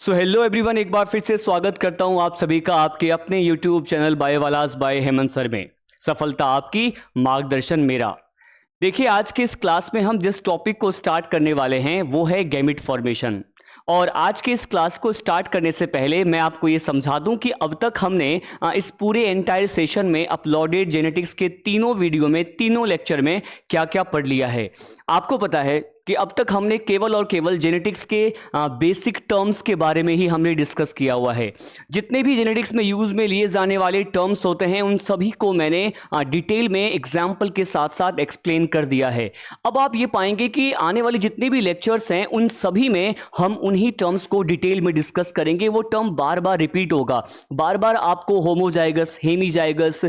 So hello everyone, एक बार फिर से स्वागत करता हूं आप सभी का आपके अपने यूट्यूब चैनल बायोवालास बाय हेमंत सर में। सफलता आपकी, मार्गदर्शन मेरा। देखिए, आज के इस क्लास में हम जिस टॉपिक को स्टार्ट करने वाले हैं वो है गैमेट फॉर्मेशन। और आज के इस क्लास को स्टार्ट करने से पहले मैं आपको ये समझा दूं कि अब तक हमने इस पूरे एंटायर सेशन में अपलोडेड जेनेटिक्स के तीनों वीडियो में, तीनों लेक्चर में क्या क्या पढ़ लिया है। आपको पता है कि अब तक हमने केवल और केवल जेनेटिक्स के बेसिक टर्म्स के बारे में ही हमने डिस्कस किया हुआ है। जितने भी जेनेटिक्स में यूज़ में लिए जाने वाले टर्म्स होते हैं उन सभी को मैंने डिटेल में एग्जाम्पल के साथ साथ एक्सप्लेन कर दिया है। अब आप ये पाएंगे कि आने वाले जितने भी लेक्चर्स हैं उन सभी में हम उन्हीं टर्म्स को डिटेल में डिस्कस करेंगे। वो टर्म बार बार रिपीट होगा, बार बार आपको होमोजाइगस, हेमीजाइगस,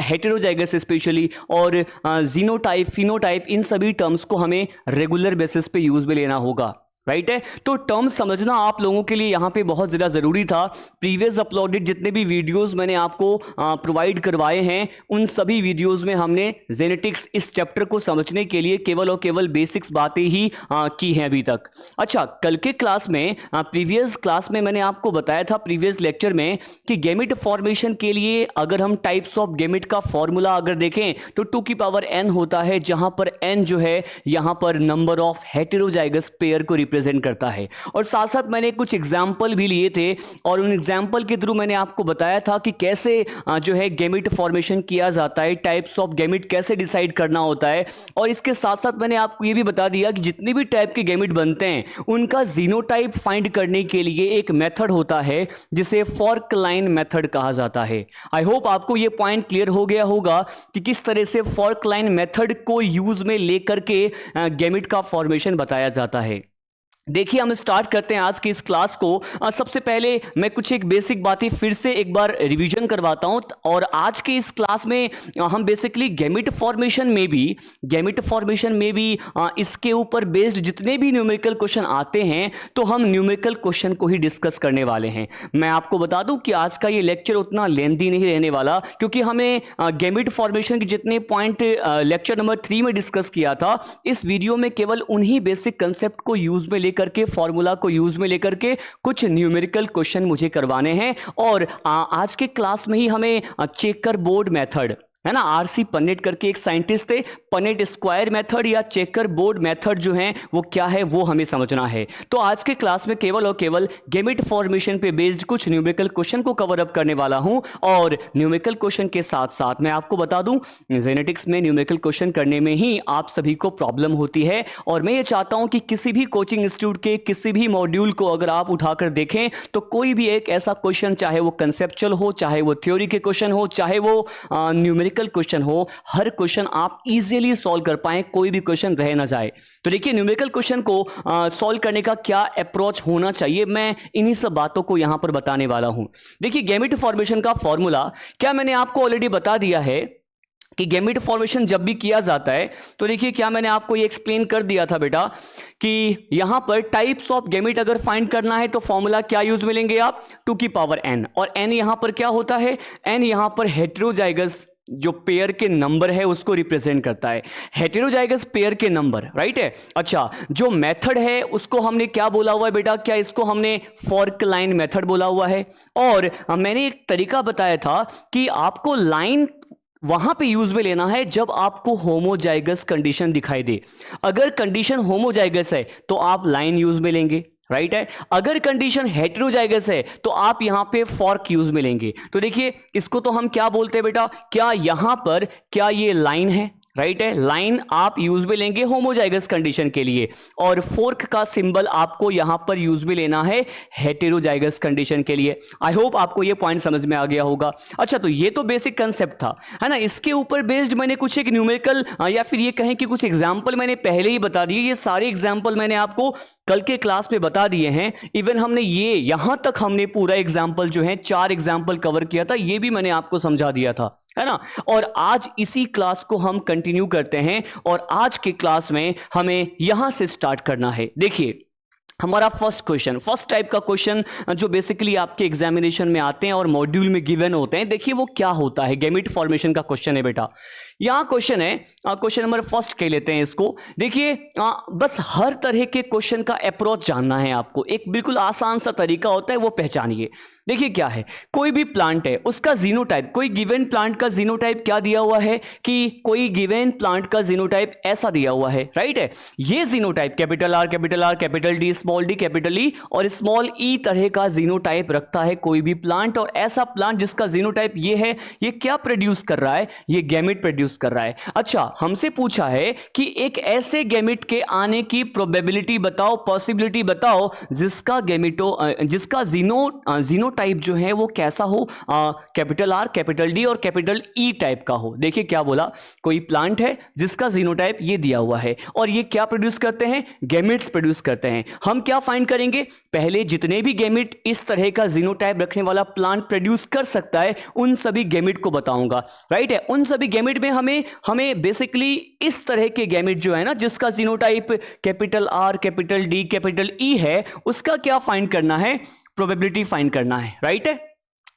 हेटेरोजाइगस स्पेशली और जीनोटाइप, फिनोटाइप, इन सभी टर्म्स को हमें रेगुलर बेसिस पे यूज में लेना होगा। राइट है, तो टर्म समझना आप लोगों के लिए यहाँ पे बहुत ज़्यादा ज़रूरी था। प्रीवियस अपलोडेड जितने भी वीडियोस मैंने आपको प्रोवाइड करवाए हैं उन सभी वीडियोस में हमने जेनेटिक्स इस चैप्टर को समझने के लिए केवल और केवल बेसिक्स बातें ही की हैं अभी तक। अच्छा, कल के क्लास में, प्रीवियस क्लास में मैंने आपको बताया था प्रीवियस लेक्चर में कि गैमेट फॉर्मेशन के लिए अगर हम टाइप्स ऑफ गैमेट का फॉर्मूला अगर देखें तो 2 की पावर n होता है, जहां पर n जो है यहाँ पर नंबर ऑफ हेटेरोजाइगस पेयर को प्रेजेंट करता है। और साथ साथ मैंने कुछ एग्जाम्पल भी लिए थे और उन एग्जाम्पल के थ्रू मैंने आपको बताया था कि कैसे जो है गैमेट फॉर्मेशन किया जाता है, टाइप्स ऑफ गैमेट कैसे डिसाइड करना होता है। और इसके साथ साथ मैंने आपको ये भी बता दिया कि जितने भी टाइप के गैमेट बनते हैं उनका जीनोटाइप फाइंड करने के लिए एक मेथड होता है जिसे फॉर्क लाइन मेथड कहा जाता है। आई होप आपको ये पॉइंट क्लियर हो गया होगा कि किस तरह से फॉर्क लाइन मेथड को यूज में लेकर के गैमेट का फॉर्मेशन बताया जाता है। देखिए, हम स्टार्ट करते हैं आज की इस क्लास को। सबसे पहले मैं कुछ एक बेसिक बातें फिर से एक बार रिवीजन करवाता हूं। और आज के इस क्लास में हम बेसिकली गैमेट फॉर्मेशन में भी इसके ऊपर बेस्ड जितने भी न्यूमेरिकल क्वेश्चन आते हैं तो हम न्यूमेरिकल क्वेश्चन को ही डिस्कस करने वाले हैं। मैं आपको बता दूं कि आज का ये लेक्चर उतना लेंथी नहीं रहने वाला, क्योंकि हमें गैमेट फॉर्मेशन के जितने पॉइंट लेक्चर नंबर 3 में डिस्कस किया था, इस वीडियो में केवल उन्हीं बेसिक कंसेप्ट को यूज में करके, फॉर्मूला को यूज में लेकर के कुछ न्यूमेरिकल क्वेश्चन मुझे करवाने हैं। और आज के क्लास में ही हमें चेकर बोर्ड मेथड, है ना, आरसी पन्नेट करके एक साइंटिस्ट थे, पन्नेट स्क्वायर मेथड या चेकर बोर्ड मेथड जो है वो क्या है वो हमें समझना है। तो आज के क्लास में केवल और केवल गैमेट फॉर्मेशन पे बेस्ड कुछ न्यूमेरिकल क्वेश्चन को कवर अप करने वाला हूं। और न्यूमेरिकल क्वेश्चन के साथ साथ मैं आपको बता दूं, जेनेटिक्स में न्यूमेरिकल क्वेश्चन करने में ही आप सभी को प्रॉब्लम होती है। और मैं ये चाहता हूं कि किसी भी कोचिंग इंस्टीट्यूट के किसी भी मॉड्यूल को अगर आप उठाकर देखें तो कोई भी एक ऐसा क्वेश्चन, चाहे वो कंसेप्चुअल हो, चाहे वो थ्योरी के क्वेश्चन हो, चाहे वो न्यूमेरिकल क्वेश्चन हो, हर क्वेश्चन आप इजीली सॉल्व कर पाएं, कोई भी क्वेश्चन रह ना जाए। तो देखिए, न्यूमेरिकल क्वेश्चन को सॉल्व करने का क्या अप्रोच होना चाहिए, मैं इन्हीं सब बातों को यहां पर बताने वाला हूं। देखिए, गैमेट फॉर्मेशन का फॉर्मूला क्या मैंने आपको ऑलरेडी बता दिया है कि गैमेट फॉर्मेशन जब भी किया जाता है तो देखिए, क्या मैंने आपको ये एक्सप्लेन कर दिया था बेटा कि यहां पर टाइप्स ऑफ गैमेट अगर फाइंड करना है तो फॉर्मूला क्या यूज में लेंगे आप, 2 की पावर n। और n यहां पर क्या होता है, n यहां पर हेटेरोजाइगस जो पेयर के नंबर है उसको रिप्रेजेंट करता है, हेटेरोजाइगस पेयर के नंबर, राइट है। अच्छा, जो मेथड है उसको हमने क्या बोला हुआ है बेटा, क्या इसको हमने फॉर्क लाइन मेथड बोला हुआ है। और मैंने एक तरीका बताया था कि आपको लाइन वहां पे यूज में लेना है जब आपको होमोजाइगस कंडीशन दिखाई दे। अगर कंडीशन होमोजाइगस है तो आप लाइन यूज में लेंगे, राइट है। अगर कंडीशन हेटेरोजाइगस है तो आप यहां पे फॉर्क यूज में लेंगे। तो देखिए, इसको तो हम क्या बोलते हैं बेटा, क्या यहां पर क्या ये लाइन है, राइट है, लाइन आप यूज में लेंगे होमोजाइगस कंडीशन के लिए। और फोर्क का सिंबल आपको यहां पर यूज में लेना है हेटेरोजाइगस कंडीशन के लिए। आई होप आपको ये पॉइंट समझ में आ गया होगा। अच्छा, तो ये तो बेसिक कंसेप्ट था, है ना। इसके ऊपर बेस्ड मैंने कुछ एक न्यूमेरिकल या फिर ये कहें कि कुछ एग्जाम्पल मैंने पहले ही बता दिए। ये सारे एग्जाम्पल मैंने आपको कल के क्लास में बता दिए हैं। इवन हमने ये यहां तक हमने पूरा एग्जाम्पल जो है 4 एग्जाम्पल कवर किया था, ये भी मैंने आपको समझा दिया था, है ना। और आज इसी क्लास को हम कंटिन्यू करते हैं और आज के क्लास में हमें यहां से स्टार्ट करना है। देखिए, हमारा फर्स्ट क्वेश्चन, फर्स्ट टाइप का क्वेश्चन जो बेसिकली आपके एग्जामिनेशन में आते हैं और मॉड्यूल में गिवन होते हैं, देखिए वो क्या होता है। गैमेट फॉर्मेशन का क्वेश्चन है बेटा। यहाँ क्वेश्चन है, क्वेश्चन नंबर फर्स्ट कह लेते हैं इसको। देखिए बस हर तरह के क्वेश्चन का अप्रोच जानना है आपको, एक बिल्कुल आसान सा तरीका होता है, वो पहचानिए। देखिए क्या है, कोई भी प्लांट है उसका जीनोटाइप, कोई गिवन प्लांट का जीनोटाइप क्या दिया हुआ है कि कोई गिवन प्लांट का जीनोटाइप ऐसा दिया हुआ है, राइट है। ये genotype capital R, capital D, small D, capital E और स्मॉल ई तरह का जीनोटाइप रखता है कोई भी प्लांट। और ऐसा प्लांट जिसका जीनोटाइप ये है, ये क्या प्रोड्यूस कर रहा है, ये गैमेट प्रोड्यूस कर रहा है। अच्छा, हमसे पूछा है कि एक ऐसे गैमेट के आने की प्रोबेबिलिटी बताओ, पॉसिबिलिटी बताओ जिसका जिसका जीनोटाइप जो है वो कैसा हो, कैपिटल आर, कैपिटल डी और कैपिटल ई टाइप का हो। देखिए क्या बोला, कोई प्लांट है जिसका जीनोटाइप ये दिया हुआ है और ये क्या प्रोड्यूस करते हैं, गैमेट्स प्रोड्यूस करते हैं। हम क्या फाइंड करेंगे, पहले जितने भी गैमेट इस तरह का जीनोटाइप रखने वाला प्लांट प्रोड्यूस कर सकता है उन सभी गैमेट को बताऊंगा, राइट है। उन सभी गैमेट में हमें बेसिकली इस तरह के गैमेट जो है ना, जिसका genotype capital R, capital D, capital E है, उसका क्या फाइंड करना है, प्रोबेबिलिटी फाइंड करना है, राइट है।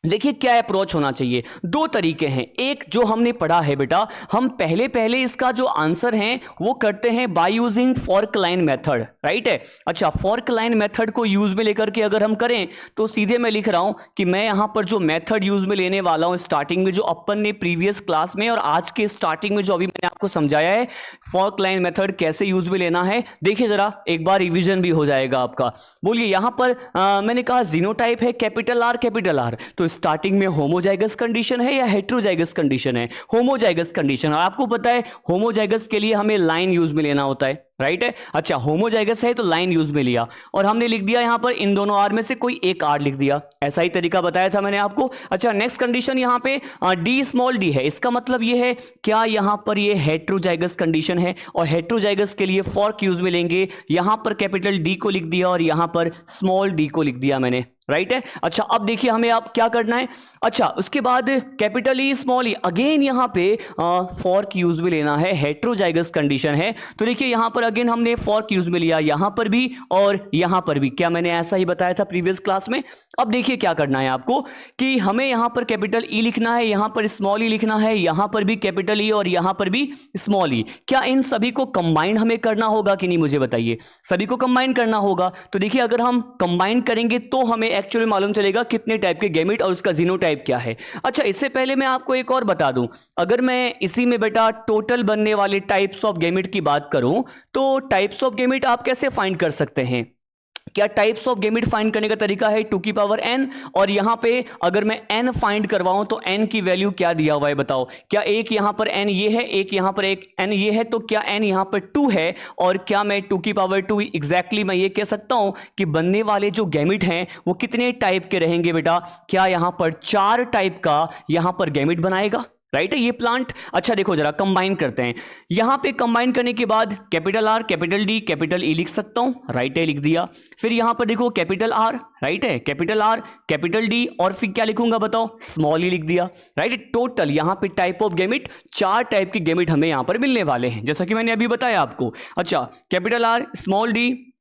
देखिए क्या अप्रोच होना चाहिए, दो तरीके हैं। एक जो हमने पढ़ा है बेटा, हम पहले इसका जो आंसर है वो करते हैं by using fork line method, right है। अच्छा, फॉर्क लाइन मेथड को यूज में लेकर के अगर हम करें तो सीधे मैं लिख रहा हूं कि मैं यहां पर जो मेथड यूज में लेने वाला हूं, स्टार्टिंग में जो अपन ने प्रीवियस क्लास में और आज के स्टार्टिंग में जो अभी मैंने आपको समझाया है, फॉर्क लाइन मेथड कैसे यूज में लेना है, देखिए जरा एक बार रिविजन भी हो जाएगा आपका। बोलिए यहां पर मैंने कहा जीनोटाइप है कैपिटल आर, तो स्टार्टिंग में होमोजाइगस कंडीशन है या हेट्रोजाइगस कंडीशन है, होमोजाइगस कंडीशन। और आपको पता है होमोजाइगस के लिए हमें लाइन यूज में लेना होता है, राइट है। अच्छा, होमोजाइगस है तो लाइन यूज में लिया और हमने लिख दिया यहां पर इन दोनों आर में से कोई एक आर लिख दिया, ऐसा ही तरीका बताया था मैंने आपको। अच्छा, नेक्स्ट कंडीशन यहां पे डी स्मॉल डी है, इसका मतलब ये है क्या यहां पर ये हेट्रोजाइगस कंडीशन है और हेट्रोजाइगस के लिए फॉर्क यूज में लेंगे। यहां पर कैपिटल डी को लिख दिया और यहां पर स्मॉल डी को लिख दिया मैंने, राइट है। अच्छा, अब देखिए हमें आप क्या करना है। अच्छा, उसके बाद कैपिटल ई स्मॉल ई, अगेन यहां पे फॉर्क यूज में लेना है, हेट्रोजाइगस कंडीशन है तो देखिए यहां पर अगेन हमने फॉर्क यूज में लिया, यहां पर भी और यहां पर भी, क्या मैंने ऐसा ही बताया था प्रीवियस क्लास में। अब देखिए क्या करना है आपको कि हमें यहां पर कैपिटल ई लिखना है, यहां पर स्मॉल ई लिखना है, यहां पर भी कैपिटल ई और यहां पर भी स्मॉल ई। क्या इन सभी को कंबाइन हमें करना होगा कि नहीं, मुझे बताइए। सभी को कंबाइन करना होगा तो देखिए अगर हम कंबाइन करेंगे तो हमें एक्चुअली मालूम चलेगा कितने टाइप के गैमेट और उसका जीनोटाइप क्या है। अच्छा, इससे पहले मैं आपको एक और बता दूं, अगर मैं इसी में बेटा टोटल बनने वाले टाइप्स ऑफ गैमेट की बात करूं तो टाइप्स ऑफ गैमेट आप कैसे फाइंड कर सकते हैं। क्या टाइप्स ऑफ गैमेट फाइंड करने का तरीका है 2 की पावर n, और यहां पे अगर मैं n फाइंड करवाऊं तो n की वैल्यू क्या दिया हुआ है बताओ। क्या एक यहां पर n ये है, एक यहां पर एक n ये है, तो क्या n यहां पर 2 है और क्या मैं 2 की पावर 2 एग्जैक्टली मैं ये कह सकता हूं कि बनने वाले जो गैमेट हैं वो कितने टाइप के रहेंगे बेटा। क्या यहां पर 4 टाइप का यहां पर गैमेट बनाएगा, राइट है ये प्लांट। अच्छा देखो जरा कंबाइन करते हैं, यहां पे कंबाइन करने के बाद capital R, capital D, capital E लिख सकता हूं, राइट है लिख दिया। फिर यहां पर देखो कैपिटल आर, राइट है, कैपिटल आर, कैपिटल डी और फिर क्या लिखूंगा बताओ, स्मॉल ई लिख दिया, राइट है। टोटल यहां पे टाइप ऑफ गैमेट 4 टाइप के गैमेट हमें यहां पर मिलने वाले हैं, जैसा कि मैंने अभी बताया आपको। अच्छा, कैपिटल आर, स्मॉल डी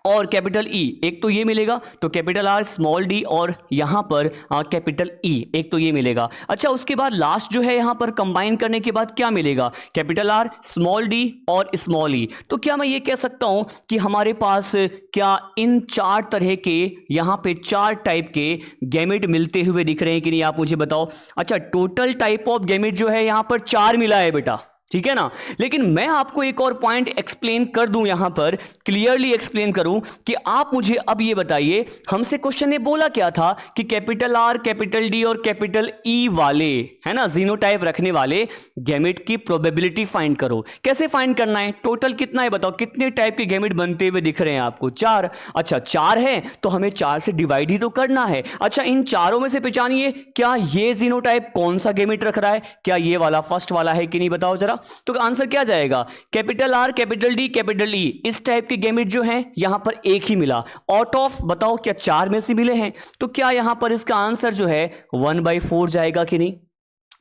और कैपिटल ई, एक तो ये मिलेगा, तो कैपिटल आर, स्मॉल डी और यहां पर कैपिटल ई, एक तो ये मिलेगा। अच्छा, उसके बाद लास्ट जो है यहां पर कंबाइन करने के बाद क्या मिलेगा, कैपिटल आर, स्मॉल डी और स्मॉल ई। तो क्या मैं ये कह सकता हूं कि हमारे पास क्या इन 4 तरह के यहां पे 4 टाइप के गैमेट मिलते हुए दिख रहे हैं कि नहीं, आप मुझे बताओ। अच्छा, टोटल टाइप ऑफ गैमेट जो है यहां पर 4 मिला है बेटा, ठीक है ना। लेकिन मैं आपको एक और पॉइंट एक्सप्लेन कर दूं, यहां पर क्लियरली एक्सप्लेन करूं कि आप मुझे अब ये बताइए, हमसे क्वेश्चन ने बोला क्या था कि कैपिटल आर, कैपिटल डी और कैपिटल ई वाले, है ना, जीनोटाइप रखने वाले गैमेट की प्रोबेबिलिटी फाइंड करो। कैसे फाइंड करना है, टोटल कितना है बताओ, कितने टाइप के गैमेट बनते हुए दिख रहे हैं आपको, 4। अच्छा, 4 है तो हमें 4 से डिवाइड ही तो करना है। अच्छा, इन चारों में से पहचानिए क्या ये जीनोटाइप कौन सा गैमेट रख रहा है, क्या ये वाला फर्स्ट वाला है कि नहीं, बताओ जरा। तो आंसर क्या जाएगा, capital R, capital D, capital E, इस टाइप के गैमेट जो हैं यहां पर एक ही मिला, आउट ऑफ बताओ क्या 4 में से मिले हैं, तो क्या यहां पर इसका आंसर जो है 1/4 जाएगा कि नहीं।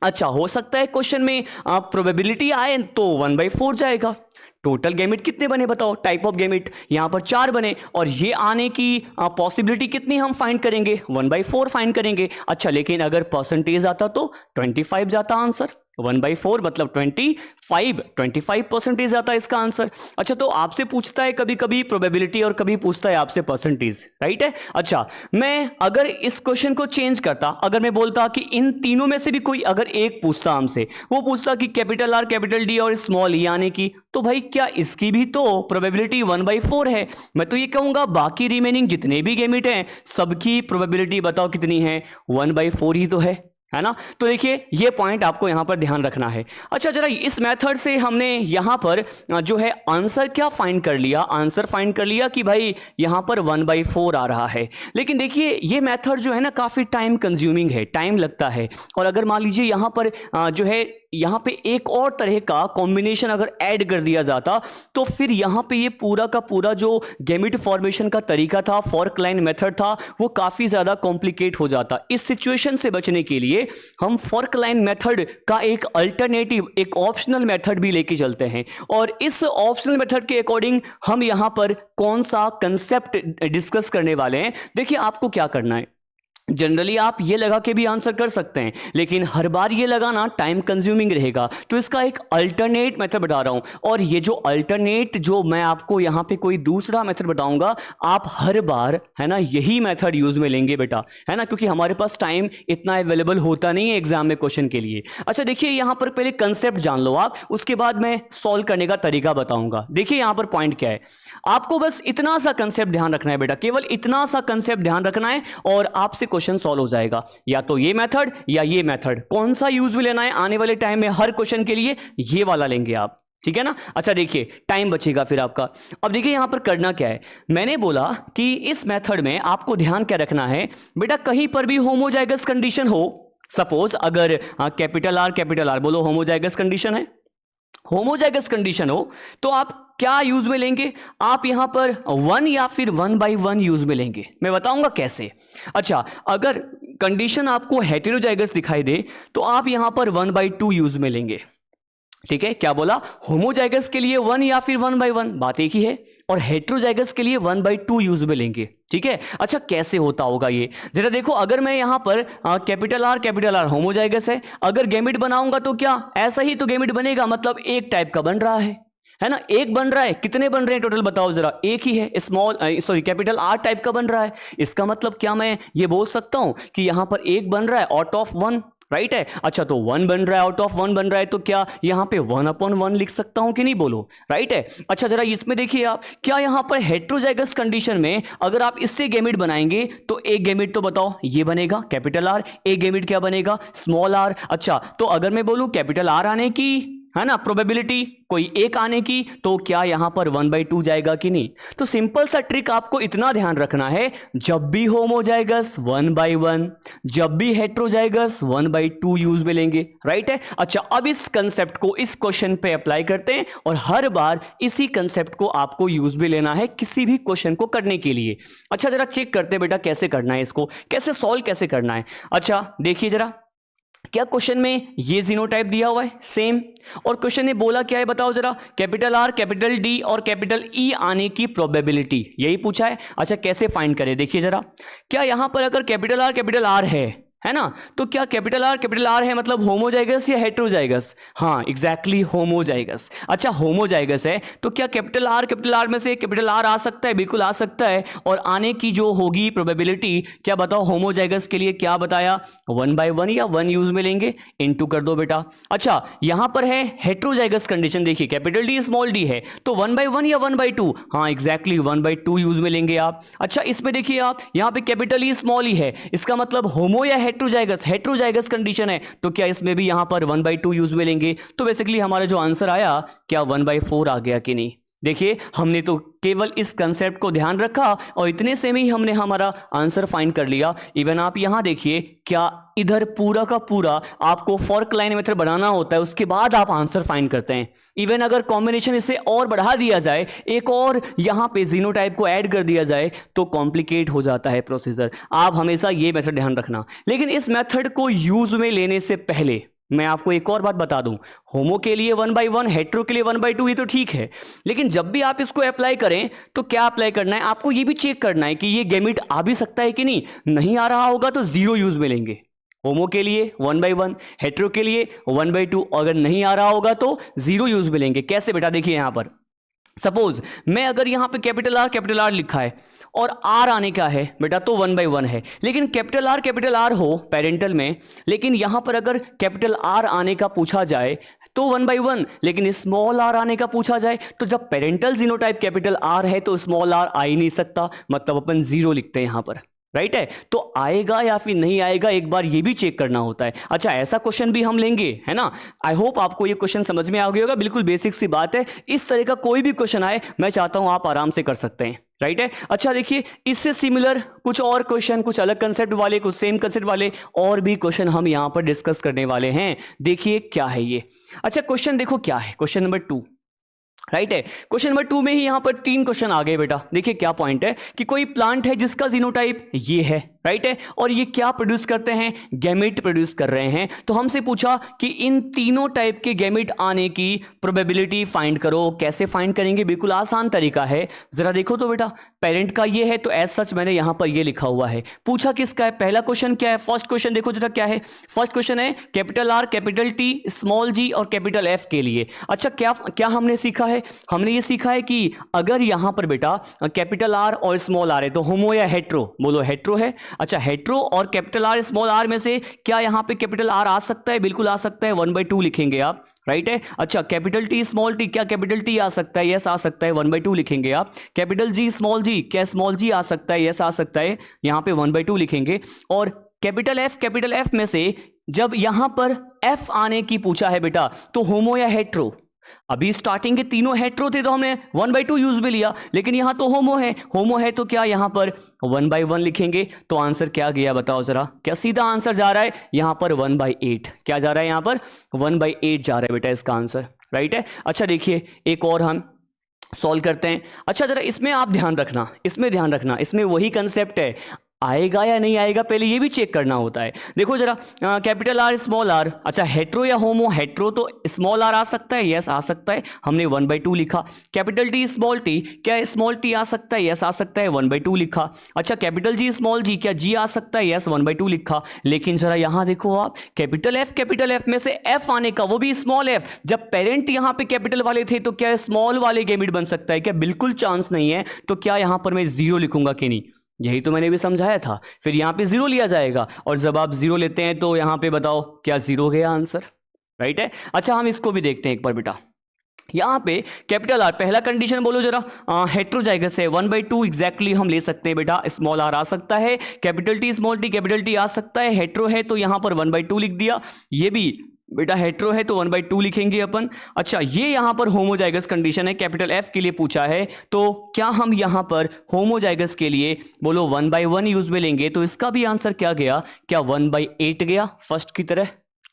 अच्छा, हो सकता है क्वेश्चन में प्रोबेबिलिटी आए तो 1/4 जाएगा। टोटल गैमेट कितने बने बताओ, टाइप ऑफ गैमेट यहां पर 4 बने और ये आने की पॉसिबिलिटी कितनी हम फाइंड करेंगे, 1/4 फाइंड करेंगे। अच्छा, लेकिन अगर परसेंटेज आता तो 25 जाता आंसर, 1/4 मतलब 25% आता है इसका आंसर। अच्छा, तो आपसे पूछता है कभी कभी प्रोबेबिलिटी और कभी पूछता है आपसे परसेंटेज, राइट है। अच्छा, मैं अगर इस क्वेश्चन को चेंज करता, अगर मैं बोलता कि इन तीनों में से भी कोई अगर एक पूछता हमसे, वो पूछता कि कैपिटल आर, कैपिटल डी और स्मॉल ई आने की, तो भाई क्या इसकी भी तो प्रोबेबिलिटी 1/4 है। मैं तो ये कहूंगा बाकी रिमेनिंग जितने भी गेमिट हैं सबकी प्रोबेबिलिटी बताओ कितनी है, 1/4 ही तो है ना। तो देखिए ये पॉइंट आपको यहां पर ध्यान रखना है। अच्छा, जरा इस मेथड से हमने यहां पर जो है आंसर क्या फाइंड कर लिया, आंसर फाइंड कर लिया कि भाई यहां पर 1/4 आ रहा है। लेकिन देखिए ये मेथड जो है ना काफी टाइम कंज्यूमिंग है, टाइम लगता है। और अगर मान लीजिए यहां पर जो है यहां पे एक और तरह का कॉम्बिनेशन अगर ऐड कर दिया जाता, तो फिर यहां पे ये पूरा का पूरा जो गैमेट फॉर्मेशन का तरीका था, फॉर्क लाइन मेथड था, वो काफी ज्यादा कॉम्प्लिकेट हो जाता। इस सिचुएशन से बचने के लिए हम फॉर्क लाइन मेथड का एक अल्टरनेटिव, एक ऑप्शनल मेथड भी लेके चलते हैं। और इस ऑप्शनल मेथड के अकॉर्डिंग हम यहां पर कौन सा कंसेप्ट डिस्कस करने वाले हैं। देखिए आपको क्या करना है, जनरली आप ये लगा के भी आंसर कर सकते हैं, लेकिन हर बार ये लगाना टाइम कंज्यूमिंग रहेगा। तो इसका एक अल्टरनेट मेथड बता रहा हूं, और ये जो अल्टरनेट जो मैं आपको यहां पे कोई दूसरा मेथड बताऊंगा, आप हर बार है ना यही मेथड यूज में लेंगे बेटा, है ना, क्योंकि हमारे पास टाइम इतना अवेलेबल होता नहीं है एग्जाम में क्वेश्चन के लिए। अच्छा देखिए यहां पर पहले कंसेप्ट जान लो आप, उसके बाद मैं सॉल्व करने का तरीका बताऊंगा। देखिए यहां पर पॉइंट क्या है, आपको बस इतना सा कंसेप्ट ध्यान रखना है बेटा, केवल इतना सा कंसेप्ट ध्यान रखना है और आपसे क्वेश्चन सॉल्व हो जाएगा। या तो ये मेथड या ये मेथड, कौन सा यूज में लेना है आने वाले टाइम में हर क्वेश्चन के लिए, ये वाला लेंगे आप, ठीक है ना। अच्छा देखिए टाइम बचेगा फिर आपका। अब देखिए यहां पर करना क्या है, मैंने बोला कि इस मेथड में आपको ध्यान क्या रखना है बेटा, कहीं पर भी होमोजाइगस कंडीशन हो, सपोज अगर कैपिटल आर बोलो होमोजाइगस कंडीशन है, होमोजाइगस कंडीशन हो, तो आप क्या यूज में लेंगे, आप यहां पर 1 या फिर 1/1 यूज में लेंगे। मैं बताऊंगा कैसे। अच्छा, अगर कंडीशन आपको हेटेरोजाइगस दिखाई दे तो आप यहां पर 1/2 यूज में लेंगे, ठीक है। क्या बोला, होमोजाइगस के लिए 1 या फिर 1/1, बात एक ही है, और हेटेरोजाइगस के लिए 1/2 यूज में लेंगे, ठीक है। अच्छा कैसे होता होगा ये, जरा देखो, अगर मैं यहां पर कैपिटल आर होमोजाइगस है, अगर गैमेट बनाऊंगा तो क्या ऐसा ही तो गैमेट बनेगा, मतलब एक टाइप का बन रहा है ना, एक बन रहा है, कितने बन रहे हैं टोटल बताओ जरा, एक ही है, कैपिटल आर टाइप का बन रहा है। इसका मतलब क्या मैं ये बोल सकता हूं कि यहां पर एक बन रहा है आउट ऑफ 1, राइट है। अच्छा तो 1 बन रहा है, आउट ऑफ 1 बन रहा है, तो क्या यहां पे 1/1 लिख सकता हूं कि नहीं, बोलो, राइट है। अच्छा जरा इसमें देखिए आप, क्या यहां पर हेटेरोजाइगस कंडीशन में अगर आप इससे गैमेट बनाएंगे तो एक गैमेट तो बताओ ये बनेगा कैपिटल आर, एक गैमेट क्या बनेगा स्मॉल आर। अच्छा तो अगर मैं बोलूं कैपिटल आर आने की, है ना, प्रोबेबिलिटी कोई एक आने की, तो क्या यहां पर 1/2 जाएगा कि नहीं। तो सिंपल सा ट्रिक आपको इतना ध्यान रखना है, जब भी होमोजाइगस 1/1, जब भी हेटेरोजाइगस 1/2 यूज में लेंगे, राइट है। अच्छा अब इस कंसेप्ट को इस क्वेश्चन पे अप्लाई करते हैं, और हर बार इसी कंसेप्ट को आपको यूज में लेना है किसी भी क्वेश्चन को करने के लिए। अच्छा जरा चेक करते हैं बेटा कैसे करना है, इसको कैसे सॉल्व कैसे करना है। अच्छा देखिए जरा, क्या क्वेश्चन में ये जीनोटाइप दिया हुआ है सेम, और क्वेश्चन ने बोला क्या है बताओ जरा, कैपिटल आर, कैपिटल डी और कैपिटल ई आने की प्रोबेबिलिटी, यही पूछा है। अच्छा कैसे फाइंड करें, देखिए जरा, क्या यहां पर अगर कैपिटल आर है ना, तो क्या कैपिटल आर है मतलब होमोजाइगस या हेटेरोजाइगस, हाँ एग्जैक्टली होमोजाइगस। अच्छा होमोजाइगस है तो क्या कैपिटल आर में से कैपिटल आर आ सकता है, बिल्कुल आ सकता है, और आने की जो होगी प्रोबेबिलिटी, क्या बताओ होमोजाइगस के लिए क्या बताया, 1/1 या 1 यूज में लेंगे, इनटू कर दो बेटा। अच्छा यहां पर है हेटेरोजाइगस कंडीशन, देखिए कैपिटल डी स्मॉल डी है, तो 1/1 या 1/2, हाँ एग्जैक्टली 1/2 यूज में लेंगे आप। अच्छा इसमें देखिए आप, यहां पे कैपिटल ई स्मॉल ई है, इसका मतलब होमो या हेटेरोजाइगस कंडीशन है, तो क्या इसमें भी यहां पर 1/2 यूज में लेंगे। तो बेसिकली हमारा जो आंसर आया, क्या 1/4 आ गया कि नहीं। देखिए हमने तो केवल इस कंसेप्ट को ध्यान रखा और इतने से में ही हमने हमारा आंसर फाइंड कर लिया। इवन आप यहां देखिए, क्या इधर पूरा का पूरा आपको फॉर्क लाइन मेथड बनाना होता है, उसके बाद आप आंसर फाइंड करते हैं। इवन अगर कॉम्बिनेशन इसे और बढ़ा दिया जाए, एक और यहां पे जीनोटाइप को ऐड कर दिया जाए, तो कॉम्प्लिकेट हो जाता है प्रोसीजर। आप हमेशा ये मेथड ध्यान रखना। लेकिन इस मेथड को यूज में लेने से पहले मैं आपको एक और बात बता दूं, होमो के लिए 1/1, हेटेरो के लिए 1/2, ये तो ठीक है, लेकिन जब भी आप इसको अप्लाई करें तो क्या अप्लाई करना है, आपको ये भी चेक करना है कि ये गैमेट आ भी सकता है कि नहीं। नहीं आ रहा होगा तो 0 यूज में लेंगे, होमो के लिए 1/1, हेट्रो के लिए 1/2, अगर नहीं आ रहा होगा तो 0 यूज में लेंगे। कैसे बेटा, देखिए यहां पर सपोज मैं अगर यहां पे कैपिटल आर लिखा है और आर आने का है बेटा तो 1/1 है, लेकिन कैपिटल आर हो पेरेंटल में, लेकिन यहां पर अगर कैपिटल आर आने का पूछा जाए तो 1/1, लेकिन स्मॉल आर आने का पूछा जाए तो जब पेरेंटल जीनोटाइप कैपिटल आर है तो स्मॉल आर आ ही नहीं सकता, मतलब अपन 0 लिखते हैं यहां पर, राइट है। तो आएगा या फिर नहीं आएगा एक बार ये भी चेक करना होता है। अच्छा, ऐसा क्वेश्चन भी हम लेंगे, है ना। आई होप आपको ये क्वेश्चन समझ में आ गया होगा, बिल्कुल बेसिक सी बात है। इस तरह का कोई भी क्वेश्चन आए मैं चाहता हूं आप आराम से कर सकते हैं, राइट है। अच्छा देखिए, इससे सिमिलर कुछ और क्वेश्चन, कुछ अलग कंसेप्ट वाले, कुछ सेम कंसेप्ट वाले और भी क्वेश्चन हम यहां पर डिस्कस करने वाले हैं। देखिए क्या है ये। अच्छा क्वेश्चन देखो क्या है, क्वेश्चन नंबर 2, राइट है। क्वेश्चन नंबर 2 में ही यहां पर 3 क्वेश्चन आ गए बेटा। देखिए क्या पॉइंट है कि कोई प्लांट है जिसका जीनोटाइप ये है, राइट है, और ये क्या प्रोड्यूस करते हैं, गैमेट प्रोड्यूस कर रहे हैं। तो हमसे पूछा कि इन तीनों टाइप के गैमेट आने की प्रोबेबिलिटी फाइंड करो। कैसे फाइंड करेंगे, बिल्कुल आसान तरीका है। जरा देखो तो बेटा, पेरेंट का ये है तो एज सच मैंने यहां पर ये लिखा हुआ है। पूछा किसका है, पहला क्वेश्चन क्या है, फर्स्ट क्वेश्चन देखो जरा क्या है। फर्स्ट क्वेश्चन है capital R, capital T, small G और कैपिटल एफ के लिए। अच्छा क्या हमने सीखा है, हमने ये सीखा है कि अगर यहां पर बेटा कैपिटल आर और स्मॉल आर है तो होमो या हेट्रो, बोलो हेट्रो है। अच्छा, हेट्रो और कैपिटल आर स्मॉल आर में से क्या यहां पे कैपिटल आर आ सकता है, बिल्कुल आ सकता है, 1/2 लिखेंगे आप, राइट है। अच्छा, कैपिटल टी स्मॉल टी, क्या कैपिटल टी आ सकता है, यस आ सकता है, 1/2 लिखेंगे आप। कैपिटल जी स्मॉल जी, क्या स्मॉल जी आ सकता है, यस आ सकता है, यहां पे 1/2 लिखेंगे। और कैपिटल एफ में से जब यहां पर एफ आने की पूछा है बेटा तो होमो या हेट्रो, अभी स्टार्टिंग के तीनों हेट्रो थे तो हमने 1/2 यूज में लिया, लेकिन यहां तो होमो है तो क्या यहां पर 1/1 लिखेंगे। तो आंसर क्या गया बताओ जरा, क्या सीधा आंसर जा रहा है यहां पर 1/8, क्या जा रहा है यहां पर 1/8 जा रहा है बेटा इसका आंसर, राइट है। अच्छा देखिए एक और हम सॉल्व करते हैं। अच्छा जरा इसमें आप ध्यान रखना, इसमें वही कंसेप्ट है, आएगा या नहीं आएगा पहले ये भी चेक करना होता है। देखो जरा कैपिटल आर स्मॉल आर, अच्छा हेट्रो या होमो, हेट्रो तो स्मॉल आर आ सकता है, यस आ सकता है, हमने 1/2 लिखा। कैपिटल टी स्मॉल टी, क्या स्मॉल टी आ सकता है, यस आ सकता है, 1/2 लिखा। अच्छा कैपिटल जी स्मॉल जी, क्या जी आ सकता है, यस 1/2 लिखा। लेकिन जरा यहां देखो आप, कैपिटल एफ में से एफ आने का, वो भी स्मॉल एफ, जब पेरेंट यहां पे कैपिटल वाले थे तो क्या स्मॉल वाले गैमेट बन सकता है, क्या बिल्कुल चांस नहीं है। तो क्या यहां पर मैं 0 लिखूंगा कि नहीं, यही तो मैंने भी समझाया था। फिर यहां पे 0 लिया जाएगा और जब आप 0 लेते हैं तो यहां पे बताओ क्या 0 गया आंसर, राइट है। अच्छा हम इसको भी देखते हैं एक बार बेटा। यहां पे कैपिटल आर, पहला कंडीशन बोलो जरा, हेट्रोजाइगस है, 1/2 एग्जैक्टली हम ले सकते हैं बेटा, स्मॉल आर आ सकता है, capital T small T, capital T आ सकता है, हेट्रो है तो यहां पर 1/2 लिख दिया। ये भी बेटा हेट्रो है तो 1/2 लिखेंगे अपन। अच्छा ये यहां पर होमोजाइगस कंडीशन है, कैपिटल एफ के लिए पूछा है, तो क्या हम यहां पर होमोजाइगस के लिए बोलो 1/1 यूज में लेंगे, तो इसका भी आंसर क्या गया, क्या 1/8 गया फर्स्ट की तरह,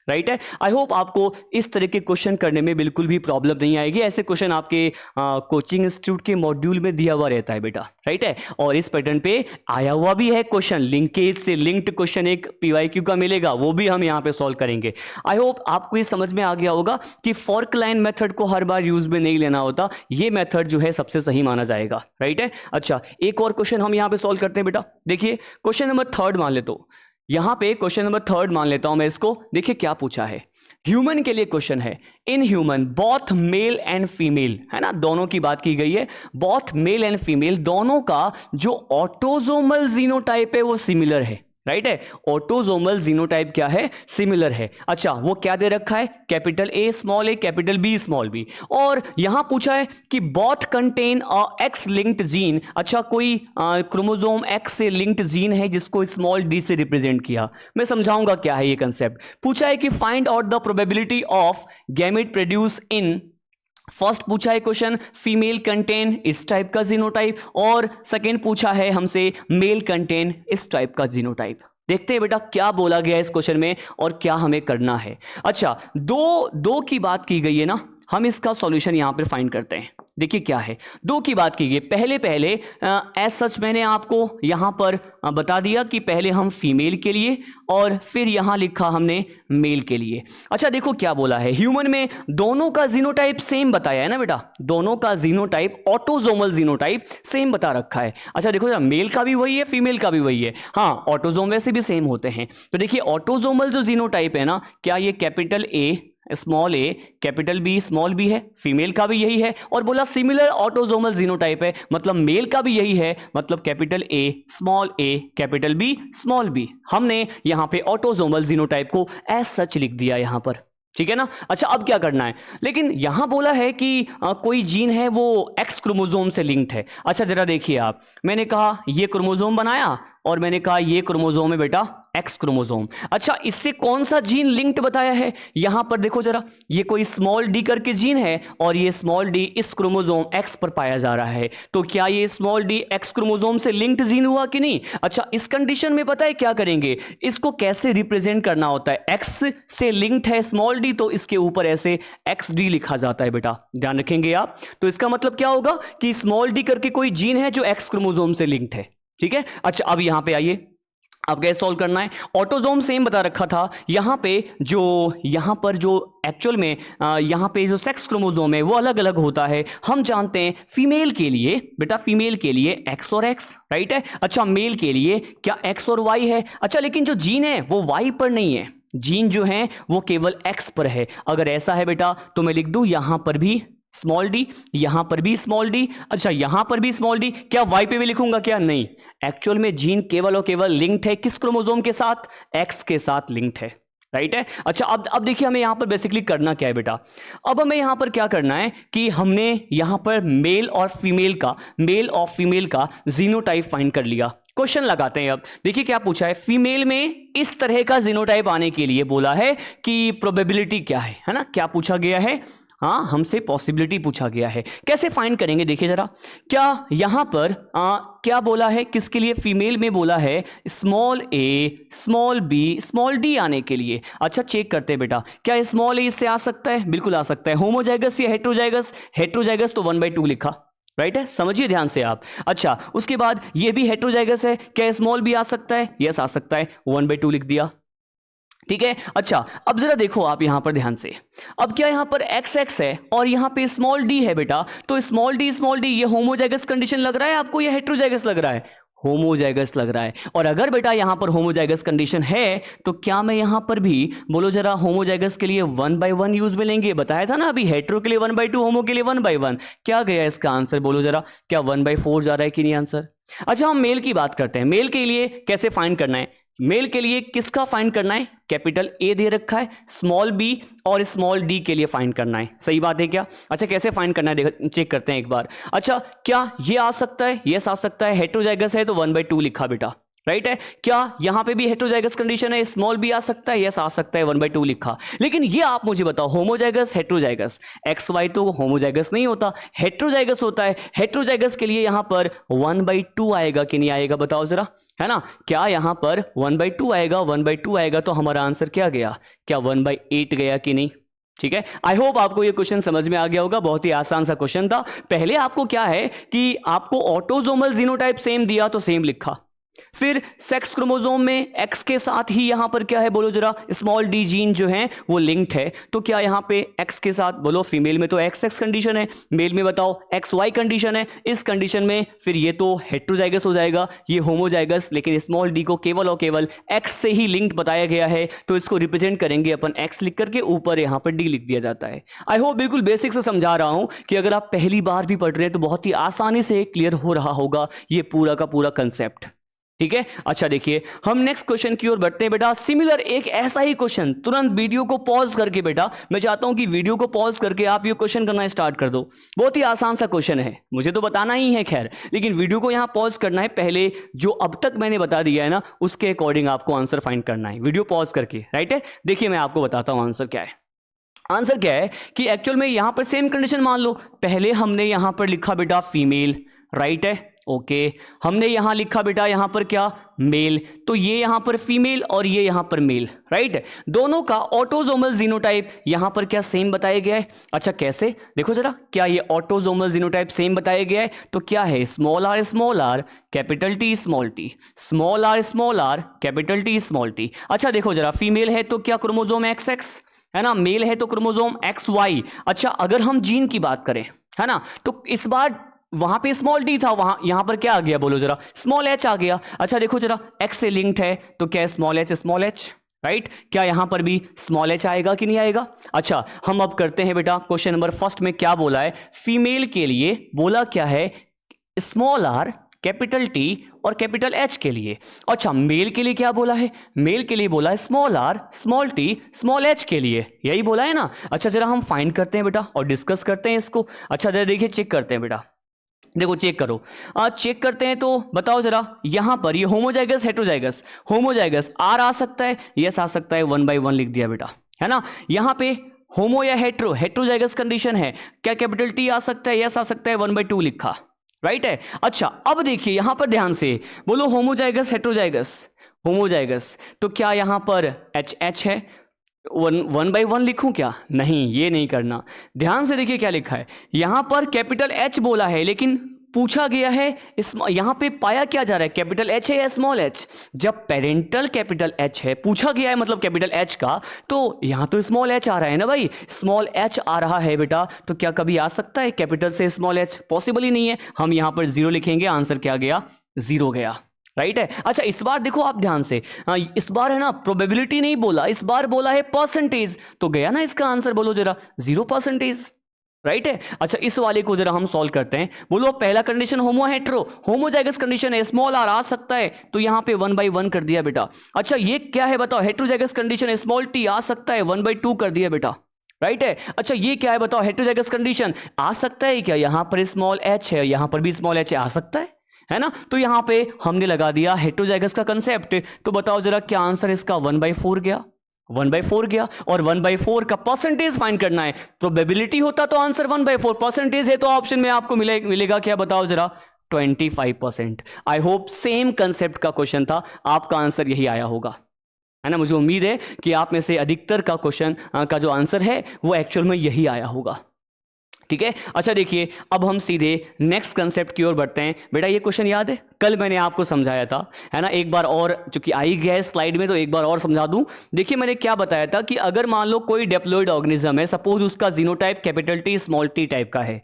राइट है। आई होप आपको इस तरह के क्वेश्चन करने में बिल्कुल भी प्रॉब्लम नहीं आएगी। ऐसे क्वेश्चन आपके कोचिंग इंस्टीट्यूट के मॉड्यूल में दिया हुआ रहता है बेटा, राइट है। और इस पैटर्न पे आया हुआ भी है क्वेश्चन, लिंकेज से लिंक्ड क्वेश्चन एक PYQ का मिलेगा, वो भी हम यहाँ पे सॉल्व करेंगे। आई होप आपको ये समझ में आ गया होगा कि फॉर्क लाइन मेथड को हर बार यूज में नहीं लेना होता, ये मेथड जो है सबसे सही माना जाएगा, राइट है। अच्छा एक और क्वेश्चन हम यहाँ पे सॉल्व करते हैं बेटा। देखिए क्वेश्चन नंबर 3 मान ले, तो यहां पे क्वेश्चन नंबर 3 मान लेता हूं मैं इसको। देखिए क्या पूछा है, ह्यूमन के लिए क्वेश्चन है। In human both male and female, है ना, दोनों की बात की गई है, बोथ मेल एंड फीमेल दोनों का जो ऑटोजोमल जीनोटाइप है वो सिमिलर है, राइट है। ऑटोजोमल जीनोटाइप क्या है, सिमिलर है। अच्छा वो क्या दे रखा है, capital A small a, capital B small b, और यहां पूछा है कि both contain a X linked gene. अच्छा कोई क्रोमोसोम X से लिंक्ड जीन है जिसको स्मॉल d से रिप्रेजेंट किया। मैं समझाऊंगा क्या है ये कंसेप्ट। पूछा है कि find out the probability of gamete produce in, first पूछा है क्वेश्चन फीमेल कंटेन इस टाइप का जीनोटाइप, और सेकेंड पूछा है हमसे मेल कंटेन इस टाइप का जीनोटाइप। देखते हैं बेटा क्या बोला गया है इस क्वेश्चन में और क्या हमें करना है। अच्छा दो की बात की गई है ना, हम इसका सॉल्यूशन यहाँ पर फाइंड करते हैं। देखिए क्या है, दो की बात कीजिए। पहले एज सच मैंने आपको यहाँ पर बता दिया कि पहले हम फीमेल के लिए और फिर यहाँ लिखा हमने मेल के लिए। अच्छा देखो क्या बोला है, ह्यूमन में दोनों का जीनोटाइप सेम बताया है ना बेटा, दोनों का जीनोटाइप ऑटोजोमल जीनोटाइप सेम बता रखा है। अच्छा देखो जरा, मेल का भी वही है फीमेल का भी वही है। हाँ, ऑटोजोम वैसे भी सेम होते हैं। तो देखिए ऑटोजोमल जो जीनोटाइप है ना, क्या ये capital A small A capital B small B है, फीमेल का भी यही है। और बोला सिमिलर ऑटोजोमल जीनोटाइप है, मतलब मेल का भी यही है, मतलब capital A capital B small B. हमने यहां पे ऑटोजोमल जीनोटाइप को एज सच लिख दिया यहां पर, ठीक है ना। अच्छा अब क्या करना है, लेकिन यहां बोला है कि कोई जीन है वो एक्स क्रोमोसोम से लिंक्ड है। अच्छा जरा देखिए आप, मैंने कहा ये क्रोमोसोम बनाया और मैंने कहा ये क्रोमोसोम है बेटा एक्स क्रोमोसोम। अच्छा इससे कौन सा जीन लिंक्ड बताया है, यहां पर देखो जरा, ये कोई स्मॉल डी करके जीन है और ये स्मॉल डी इस क्रोमोसोम एक्स पर पाया जा रहा है। तो क्या ये स्मॉल डी एक्स क्रोमोसोम से लिंक्ड जीन हुआ कि नहीं। अच्छा इस कंडीशन में पता है क्या करेंगे, इसको कैसे रिप्रेजेंट करना होता है, एक्स से लिंक्ड है स्मॉल डी तो इसके ऊपर ऐसे एक्स डी लिखा जाता है बेटा, ध्यान रखेंगे आप। तो इसका मतलब क्या होगा कि स्मॉल डी करके कोई जीन है जो एक्स क्रोमोसोम से लिंक्ड है, ठीक है। अच्छा अब यहां पे आइए, अब कैसे सॉल्व करना है, ऑटोजोम सेम बता रखा था, यहां पर जो एक्चुअल में यहां पे जो सेक्स क्रोमोसोम है वो अलग अलग होता है। हम जानते हैं फीमेल के लिए बेटा, फीमेल के लिए एक्स और एक्स, राइट है। अच्छा मेल के लिए क्या एक्स और वाई है। अच्छा लेकिन जो जीन है वो वाई पर नहीं है, जीन जो है वो केवल एक्स पर है। अगर ऐसा है बेटा तो मैं लिख दूं यहां पर भी स्मॉल डी, यहां पर भी स्मॉल डी, अच्छा यहां पर भी स्मॉल डी, क्या वाई पे भी लिखूंगा क्या, नहीं। एक्चुअल में जीन केवल और केवल लिंक्ड है किस क्रोमोसोम के साथ, एक्स के साथ लिंक्ड है, राइट है। अच्छा अब देखिए हमें यहां पर बेसिकली करना क्या है बेटा, अब हमें यहां पर क्या करना है कि हमने यहां पर मेल और फीमेल का जीनोटाइप फाइंड कर लिया। क्वेश्चन लगाते हैं अब, देखिए क्या पूछा है, फीमेल में इस तरह का जीनोटाइप आने के लिए बोला है कि प्रोबेबिलिटी क्या है ना, क्या पूछा गया है, हाँ हमसे पॉसिबिलिटी पूछा गया है। कैसे फाइंड करेंगे देखिए जरा, क्या यहां पर क्या बोला है, किसके लिए, फीमेल में बोला है स्मॉल ए स्मॉल बी स्मॉल डी आने के लिए। अच्छा चेक करते हैं बेटा, क्या स्मॉल ए इससे आ सकता है, बिल्कुल आ सकता है। होमोजाइगस या हेट्रोजाइगस, हेट्रोजाइगस तो 1/2 लिखा, राइट है, समझिए ध्यान से आप। अच्छा उसके बाद ये भी हेट्रोजाइगस है, क्या स्मॉल बी आ सकता है, यस आ सकता है, 1/2 लिख दिया, ठीक है। अच्छा अब जरा देखो आप यहां पर ध्यान से, अब क्या यहां पर XX है और यहां पे स्मॉल डी है बेटा, तो स्मॉल डी ये होमोजाइगस कंडीशन लग रहा है आपको या हेट्रोजाइगस लग रहा है, होमोजाइगस लग रहा है। और अगर बेटा यहां पर होमोजाइगस कंडीशन है तो क्या मैं यहां पर भी बोलो जरा होमोजाइगस के लिए 1/1 यूज में लेंगे, बताया था ना अभी, हेट्रो के लिए 1/2 होमो के लिए 1/1, क्या गया इसका आंसर बोलो जरा, क्या 1/4 जा रहा है कि नहीं आंसर। अच्छा हम मेल की बात करते हैं, मेल के लिए कैसे फाइंड करना है, मेल के लिए किसका फाइंड करना है, कैपिटल ए दे रखा है, स्मॉल बी और स्मॉल डी के लिए फाइंड करना है, सही बात है क्या। अच्छा कैसे फाइंड करना है चेक करते हैं एक बार। अच्छा क्या ये आ सकता है, यस आ सकता है, हेट्रोजाइगस है तो 1/2 लिखा बेटा, राइट है। क्या यहां पे भी हेट्रोजाइगस कंडीशन है, स्मॉल बी आ सकता है, यस आ सकता है, 1/2 लिखा। लेकिन ये आप मुझे बताओ, होमोजाइगस हेट्रोजाइगस, एक्स वाई तो होमोजाइगस नहीं होता, हेट्रोजाइगस होता है। हेट्रोजाइगस के लिए यहां पर 1/2 आएगा कि नहीं आएगा बताओ जरा, है ना। क्या यहां पर 1/2 आएगा, 1/2 आएगा तो हमारा आंसर क्या गया, क्या 1/8 गया कि नहीं। ठीक है, आई होप आपको ये क्वेश्चन समझ में आ गया होगा, बहुत ही आसान सा क्वेश्चन था। पहले आपको क्या है कि आपको ऑटोजोमल जीनोटाइप सेम दिया तो सेम लिखा, फिर सेक्स क्रोमोसोम में एक्स के साथ ही यहां पर क्या है बोलो जरा, स्मॉल डी जीन जो है वो लिंक्ड है, तो क्या यहां पे एक्स के साथ बोलो, फीमेल में तो एक्स एक्स कंडीशन है, मेल में बताओ एक्स वाई कंडीशन है। इस कंडीशन में फिर ये तो हेट्रोजाइगस हो जाएगा, ये होमोजाइगस, लेकिन स्मॉल डी को केवल और केवल एक्स से ही लिंक्ड बताया गया है, तो इसको रिप्रेजेंट करेंगे अपन एक्स लिख करके, ऊपर यहां पर डी लिख दिया जाता है। आई होप बिल्कुल बेसिक से समझा रहा हूं कि अगर आप पहली बार भी पढ़ रहे हैं तो बहुत ही आसानी से क्लियर हो रहा होगा ये पूरा का पूरा कंसेप्ट, ठीक है। अच्छा देखिए हम नेक्स्ट क्वेश्चन की ओर बढ़ते हैं बेटा। सिमिलर एक ऐसा ही क्वेश्चन, तुरंत वीडियो को पॉज करके बेटा, मैं चाहता हूं कि वीडियो को पॉज करके आप ये क्वेश्चन करना स्टार्ट कर दो। बहुत ही आसान सा क्वेश्चन है, मुझे तो बताना ही है खैर, लेकिन वीडियो को यहां पॉज करना है, पहले जो अब तक मैंने बता दिया है ना उसके अकॉर्डिंग आपको आंसर फाइंड करना है, वीडियो पॉज करके, राइट है। देखिए मैं आपको बताता हूं आंसर क्या है। आंसर क्या है कि एक्चुअल में यहां पर सेम कंडीशन मान लो, पहले हमने यहां पर लिखा बेटा फीमेल, राइट है, ओके हमने यहां लिखा बेटा यहां पर क्या मेल, तो ये यहां पर फीमेल और ये यहां पर मेल, राइट। दोनों का ऑटोजोमल जीनोटाइप यहां पर क्या सेम बताया गया है। अच्छा कैसे, देखो जरा, क्या ये ऑटोजोमल जीनोटाइप सेम बताया गया है, तो क्या है small are capital T small T, small are capital T small T. अच्छा देखो जरा, फीमेल है तो क्या क्रोमोजोम XX है ना, मेल है तो क्रोमोजोम XY। अच्छा अगर हम जीन की बात करें है ना, तो इस बार वहां पे स्मॉल डी था, वहां यहां पर क्या आ गया बोलो जरा, स्मॉल h आ गया। अच्छा देखो जरा, x से लिंक्ड है तो क्या स्मॉल h, राइट। क्या यहां पर भी स्मॉल h आएगा कि नहीं आएगा। अच्छा हम अब करते हैं बेटा क्वेश्चन नंबर फर्स्ट में क्या बोला है, फीमेल के लिए बोला क्या है स्मॉल r कैपिटल टी और कैपिटल H के लिए। अच्छा मेल के लिए क्या बोला है, मेल के लिए बोला है small r small t small h के लिए, यही बोला है ना। अच्छा जरा हम फाइंड करते हैं बेटा और डिस्कस करते हैं इसको। अच्छा जरा देखिए चेक करते हैं बेटा, देखो चेक करो, चेक करते हैं तो बताओ जरा, यहां पर ये होमोजाइगस हेटेरोजाइगस, होमोजाइगस आर आ सकता है, यस आ सकता है, 1 by 1 लिख दिया बेटा, है ना। यहां पे होमो या हेटेरोजाइगस कंडीशन है, क्या कैपिटल टी आ सकता है, यस आ सकता है, 1 by 2 लिखा, राइट है। अच्छा अब देखिए यहां पर ध्यान से बोलो, होमोजाइगस हेटेरोजाइगस, होमोजाइगस तो क्या यहां पर एच है, 1 by 1 लिखूं क्या, नहीं ये नहीं करना। ध्यान से देखिए क्या लिखा है, यहां पर कैपिटल H बोला है लेकिन पूछा गया है यहां पे पाया क्या जा रहा है, कैपिटल H है या स्मॉल h। जब पेरेंटल कैपिटल H है, पूछा गया है मतलब कैपिटल H का, तो यहां तो स्मॉल h आ रहा है ना भाई, स्मॉल h आ रहा है बेटा, तो क्या कभी आ सकता है कैपिटल से स्मॉल h, पॉसिबल ही नहीं है। हम यहां पर 0 लिखेंगे, आंसर क्या गया, 0 गया, राइट है। अच्छा इस बार देखो आप ध्यान से, इस बार है ना प्रोबेबिलिटी नहीं बोला, इस बार बोला है परसेंटेज, तो गया ना इसका आंसर, बोलो जरा 0%, राइट है। अच्छा इस वाले को जरा हम सॉल्व करते हैं, बोलो पहला कंडीशन होमो हेट्रो, होमोजाइगस कंडीशन है, स्मॉल आर आ सकता है, तो यहां पे 1 by 1 कर दिया बेटा। अच्छा ये क्या है बताओ, हेट्रोजाइगस कंडीशन है, स्मॉल टी आ सकता है, 1 by 2 कर दिया बेटा, राइट है। अच्छा ये क्या है बताओ, हेट्रोजाइगस कंडीशन आ सकता है क्या, यहां पर स्मॉल h है, यहां पर भी स्मॉल h आ सकता है ना, तो यहां पे हमने लगा दिया हेट्रोजाइगस का कंसेप्ट। तो बताओ जरा क्या आंसर इसका, 1 by 4 गया, 1 by 4 गया, और 1 by 4 का परसेंटेज फाइंड करना है, प्रोबेबिलिटी होता तो आंसर 1 by 4, परसेंटेज है तो ऑप्शन में आपको मिलेगा क्या बताओ जरा, 25%। आई होप सेम कंसेप्ट का क्वेश्चन था, आपका आंसर यही आया होगा, है ना। मुझे उम्मीद है कि आप में से अधिकतर का क्वेश्चन का जो आंसर है वो एक्चुअल में यही आया होगा, ठीक है। अच्छा देखिए अब हम सीधे नेक्स्ट कंसेप्ट की ओर बढ़ते हैं। बेटा ये क्वेश्चन याद है, कल मैंने आपको समझाया था, है ना, एक बार और, चूंकि आई गया है स्लाइड में तो एक बार और समझा दूं। देखिए मैंने क्या बताया था कि अगर मान लो कोई डेप्लॉइड ऑर्गेनिज्म है, सपोज उसका genotype capital T small T type का है,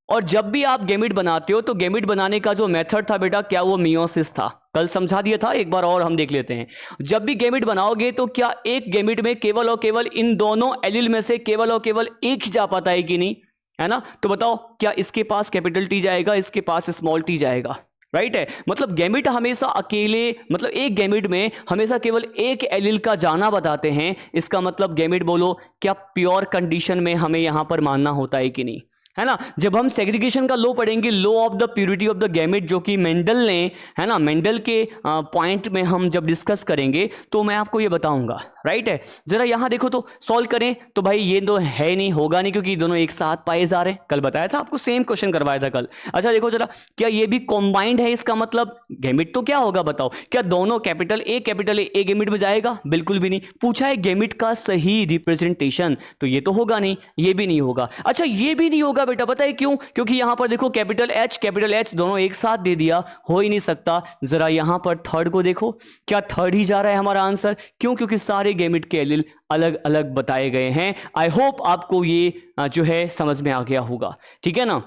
और जब भी आप गैमेट बनाते हो तो गैमेट बनाने का जो मेथड था बेटा, क्या वो मियोसिस था, कल समझा दिया था, एक बार और हम देख लेते हैं। जब भी गैमेट बनाओगे तो क्या एक गैमेट में केवल और केवल इन दोनों एलील में से केवल और केवल एक ही जा पाता है कि नहीं, है ना। तो बताओ क्या इसके पास कैपिटल टी जाएगा, इसके पास स्मॉल टी जाएगा, राइट है। मतलब गैमेट हमेशा अकेले, मतलब एक गैमेट में हमेशा केवल एक एलील का जाना बताते हैं, इसका मतलब गैमेट बोलो क्या प्योर कंडीशन में हमें यहां पर मानना होता है कि नहीं, है ना। जब हम सेग्रीगेशन का लॉ पढ़ेंगे, law of the purity of the gamete, जो कि मेंडल ने, है ना, मेंडल के पॉइंट में हम जब डिस्कस करेंगे तो मैं आपको ये बताऊंगा, राइट है। जरा यहां देखो तो सॉल्व करें तो भाई ये दो है नहीं, होगा नहीं, क्योंकि दोनों एक साथ पाए जा रहे हैं, कल बताया था आपको, सेम क्वेश्चन करवाया था कल। अच्छा देखो जरा, क्या ये भी कॉम्बाइंड है, इसका मतलब गैमेट तो क्या होगा बताओ, क्या दोनों कैपिटल ए गैमेट में जाएगा, बिल्कुल भी नहीं। पूछा है गैमेट का सही रिप्रेजेंटेशन, तो ये तो होगा नहीं, ये भी नहीं होगा। अच्छा ये भी नहीं होगा बेटा, पता है क्यों, क्योंकि यहां पर देखो कैपिटल H दोनों एक साथ दे दिया, हो ही नहीं सकता। जरा यहां पर थर्ड को देखो, क्या थर्ड ही जा रहा है हमारा आंसर, क्यों, क्योंकि सारे गैमेट के एलील अलग अलग बताए गए हैं। आई होप आपको ये जो है समझ में आ गया होगा, ठीक है ना।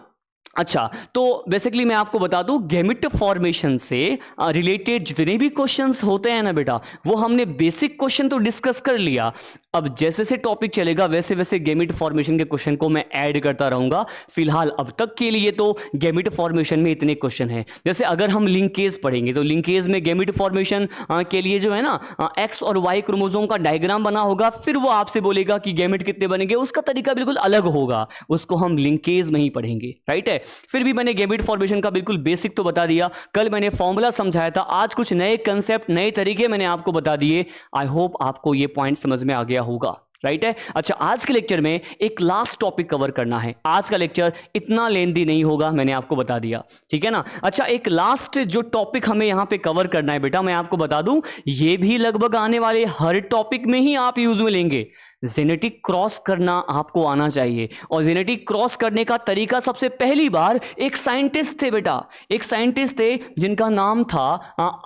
अच्छा तो बेसिकली मैं आपको बता दूं, गैमेट फॉर्मेशन से रिलेटेड जितने भी क्वेश्चंस होते हैं ना बेटा, वो हमने बेसिक क्वेश्चन तो डिस्कस कर लिया, अब जैसे से टॉपिक चलेगा वैसे वैसे गैमेट फॉर्मेशन के क्वेश्चन को मैं ऐड करता रहूंगा। फिलहाल अब तक के लिए तो गैमेट फॉर्मेशन में इतने क्वेश्चन हैं। जैसे अगर हम लिंकेज पढ़ेंगे तो लिंकेज में गैमेट फॉर्मेशन के लिए जो है ना एक्स और वाई क्रोमोसोम का डायग्राम बना होगा, फिर वो आपसे बोलेगा कि गैमेट कितने बनेंगे, उसका तरीका बिल्कुल अलग होगा, उसको हम लिंकेज में ही पढ़ेंगे, राइट है। फिर भी मैंने गैमेट फॉर्मेशन का बिल्कुल बेसिक तो बता दिया, कल मैंने फॉर्मूला समझाया था, आज कुछ नए कंसेप्ट नए तरीके मैंने आपको बता दिए। आई होप आपको ये पॉइंट समझ में आ गया होगा, राइट है। अच्छा, आज के लेक्चर में एक लास्ट टॉपिक कवर करना है। आज का लेक्चर इतना लेंथी नहीं होगा, मैंने आपको बता दिया, ठीक है ना। अच्छा, एक लास्ट जो टॉपिक हमें यहां पे कवर करना है बेटा, मैं आपको बता दूं, ये भी लगभग आने वाले हर टॉपिक में ही आप यूज में लेंगे। जेनेटिक क्रॉस करना आपको आना चाहिए, और जेनेटिक क्रॉस करने का तरीका सबसे पहली बार एक साइंटिस्ट थे बेटा, एक साइंटिस्ट थे जिनका नाम था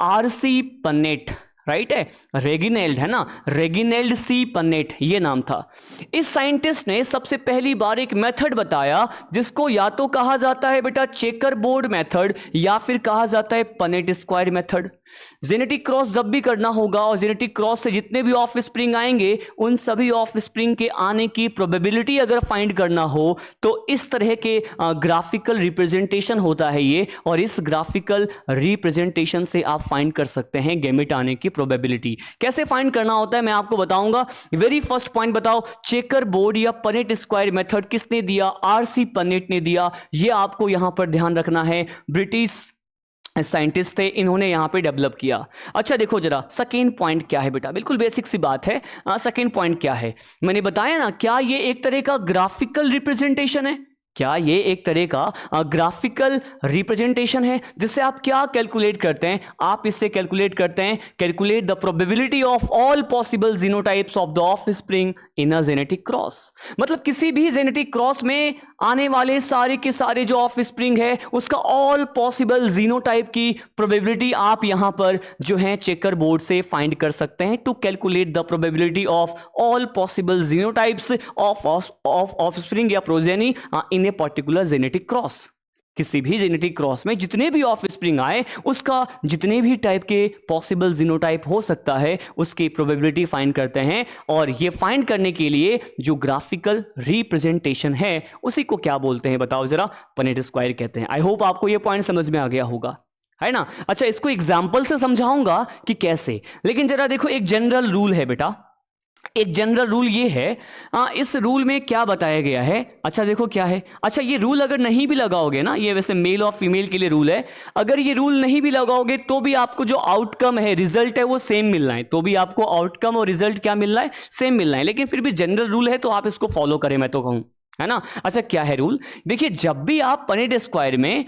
आरसी पन्नेट, राइट है, रेगिनेल्ड है ना, रेगिनेल्ड सी पन्नेट ये नाम था। इस साइंटिस्ट ने सबसे पहली बार एक मेथड बताया जिसको या तो कहा जाता है बेटा चेकर बोर्ड मेथड या फिर कहा जाता है Punnett square method. Genetic cross जब भी करना होगा और जेनेटिक क्रॉस से जितने भी ऑफ स्प्रिंग आएंगे उन सभी ऑफ स्प्रिंग के आने की प्रोबेबिलिटी अगर फाइंड करना हो तो इस तरह के ग्राफिकल रिप्रेजेंटेशन होता है ये, और इस ग्राफिकल रिप्रेजेंटेशन से आप फाइंड कर सकते हैं गैमेट आने की प्रोबेबिलिटी। कैसे फाइंड करना होता है मैं आपको बताऊंगा। वेरी फर्स्ट पॉइंट बताओ, चेकर बोर्ड या पन्नेट स्क्वायर मेथड किसने दिया? आरसी पन्नेट ने दिया। ये आपको यहां पर ध्यान रखना है, ब्रिटिश साइंटिस्ट थे, इन्होंने यहां पे डेवलप किया। अच्छा देखो जरा सेकेंड पॉइंट क्या है बेटा, बिल्कुल बेसिक सी बात है। सेकेंड पॉइंट क्या है, मैंने बताया ना, क्या ये एक तरह का ग्राफिकल रिप्रेजेंटेशन है? क्या ये एक तरह का ग्राफिकल रिप्रेजेंटेशन है जिससे आप क्या कैलकुलेट करते हैं? आप इससे कैलकुलेट करते हैं, calculate the probability of all possible genotypes of the offspring in a genetic cross. मतलब किसी भी जेनेटिक क्रॉस में आने वाले सारे के सारे जो ऑफस्प्रिंग है उसका ऑल पॉसिबल जीनोटाइप की प्रोबेबिलिटी आप यहां पर जो है चेकर बोर्ड से फाइंड कर सकते हैं, to calculate the probability of all possible genotypes of offspring या progeny in a particular genetic cross. किसी भी जेनेटिक क्रॉस में जितने भी ऑफस्प्रिंग आए उसका जितने भी टाइप के पॉसिबल जीनोटाइप हो सकता है उसकी प्रोबेबिलिटी फाइंड करते हैं, और ये फाइंड करने के लिए जो ग्राफिकल रिप्रेजेंटेशन है उसी को क्या बोलते हैं बताओ जरा? पन्नेट स्क्वायर कहते हैं। आई होप आपको ये पॉइंट समझ में आ गया होगा, है ना। अच्छा, इसको एग्जाम्पल से समझाऊंगा कि कैसे, लेकिन जरा देखो एक जनरल रूल है बेटा, एक जनरल रूल ये है। इस रूल में क्या बताया गया है? अच्छा देखो क्या है। अच्छा, ये रूल अगर नहीं भी लगाओगे ना, ये वैसे मेल और फीमेल के लिए रूल है, अगर ये रूल नहीं भी लगाओगे तो भी आपको जो आउटकम है, रिजल्ट है, वो सेम मिलना है, तो भी आपको आउटकम और रिजल्ट क्या मिलना है? सेम मिलना है। लेकिन फिर भी जनरल रूल है तो आप इसको फॉलो करें, मैं तो कहूं, है ना। अच्छा, क्या है रूल? देखिए, जब भी आप पन्नेट स्क्वायर में